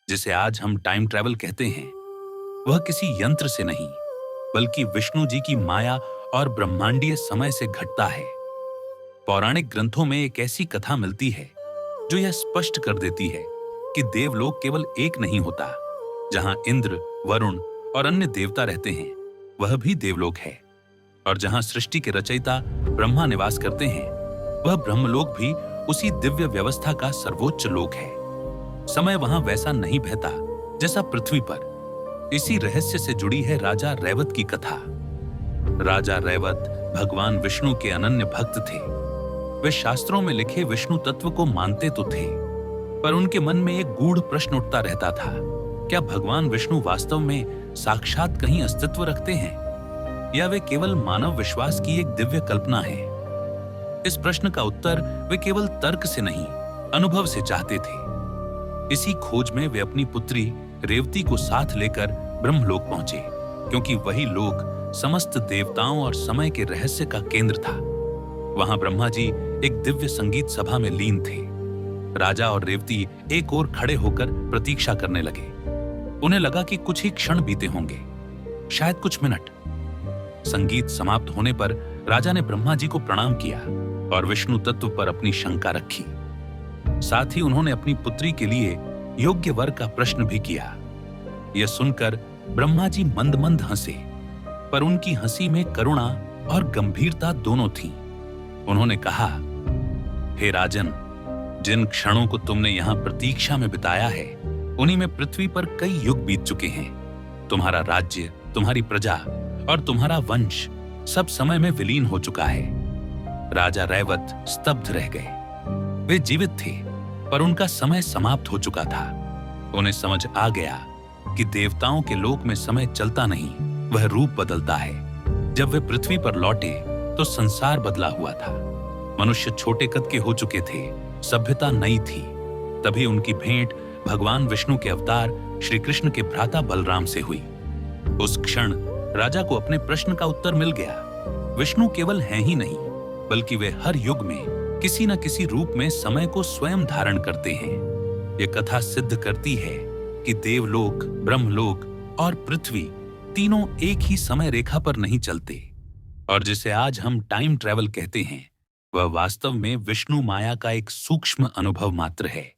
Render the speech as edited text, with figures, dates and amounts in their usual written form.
जिसे आज हम टाइम ट्रैवल कहते हैं, वह किसी यंत्र से नहीं, बल्कि विष्णु जी की माया और ब्रह्मांडीय समय से घटता है। पौराणिक ग्रंथों में एक ऐसी कथा मिलती है जो यह स्पष्ट कर देती है कि देवलोक केवल एक नहीं होता। जहां इंद्र, वरुण और अन्य देवता रहते हैं, वह भी देवलोक है। और जहां सृष्टि के रचयिता ब्रह्मा निवास करते हैं, वह ब्रह्मलोक भी उसी दिव्य व्यवस्था का सर्वोच्च लोक है। समय वहां वैसा नहीं बहता जैसा पृथ्वी पर। इसी रहस्य से जुड़ी है राजा रैवत की कथा। राजा रैवत भगवान विष्णु के अनन्य भक्त थे। वे शास्त्रों में लिखे विष्णु तत्व को मानते तो थे, पर उनके मन में एक गूढ़ प्रश्न उठता रहता था। क्या भगवान विष्णु वास्तव में साक्षात कहीं अस्तित्व रखते हैं, या वे केवल मानव विश्वास की एक दिव्य कल्पना है? इस प्रश्न का उत्तर वे केवल तर्क से नहीं, अनुभव से चाहते थे। इसी खोज में वे अपनी पुत्री रेवती को साथ लेकर ब्रह्मलोक पहुंचे, क्योंकि वही लोक समस्त देवताओं और समय के रहस्य का केंद्र था। वहां ब्रह्मा जी एक दिव्य संगीत सभा में लीन थे। राजा और रेवती एक ओर खड़े होकर प्रतीक्षा करने लगे। उन्हें लगा कि कुछ ही क्षण बीते होंगे, शायद कुछ मिनट। संगीत समाप्त होने पर राजा ने ब्रह्मा जी को प्रणाम किया और विष्णु तत्व पर अपनी शंका रखी। साथ ही उन्होंने अपनी पुत्री के लिए योग्य वर का प्रश्न भी किया। यह सुनकर ब्रह्मा जी मंद मंद हंसे, पर उनकी हंसी में करुणा और गंभीरता दोनों थी। उन्होंने कहा, हे राजन, जिन क्षणों को तुमने यहां प्रतीक्षा में बिताया है, उन्हीं में पृथ्वी पर कई युग बीत चुके हैं। तुम्हारा राज्य, तुम्हारी प्रजा और तुम्हारा वंश सब समय में विलीन हो चुका है। राजा रैवत स्तब्ध रह गए। वे जीवित थे, पर उनका समय समाप्त हो चुका था। उन्हें समझ आ गया कि देवताओं के लोक में समय चलता नहीं, वह रूप बदलता है। जब वे पृथ्वी पर लौटे तो संसार बदला हुआ था। मनुष्य छोटे कद के हो चुके थे, सभ्यता नई थी। तभी उनकी भेंट भगवान विष्णु के अवतार श्री कृष्ण के भ्राता बलराम से हुई। उस क्षण राजा को अपने प्रश्न का उत्तर मिल गया। विष्णु केवल हैं ही नहीं, बल्कि वे हर युग में किसी न किसी रूप में समय को स्वयं धारण करते हैं। यह कथा सिद्ध करती है कि देवलोक, ब्रह्मलोक और पृथ्वी तीनों एक ही समय रेखा पर नहीं चलते, और जिसे आज हम टाइम ट्रैवल कहते हैं, वह वास्तव में विष्णु माया का एक सूक्ष्म अनुभव मात्र है।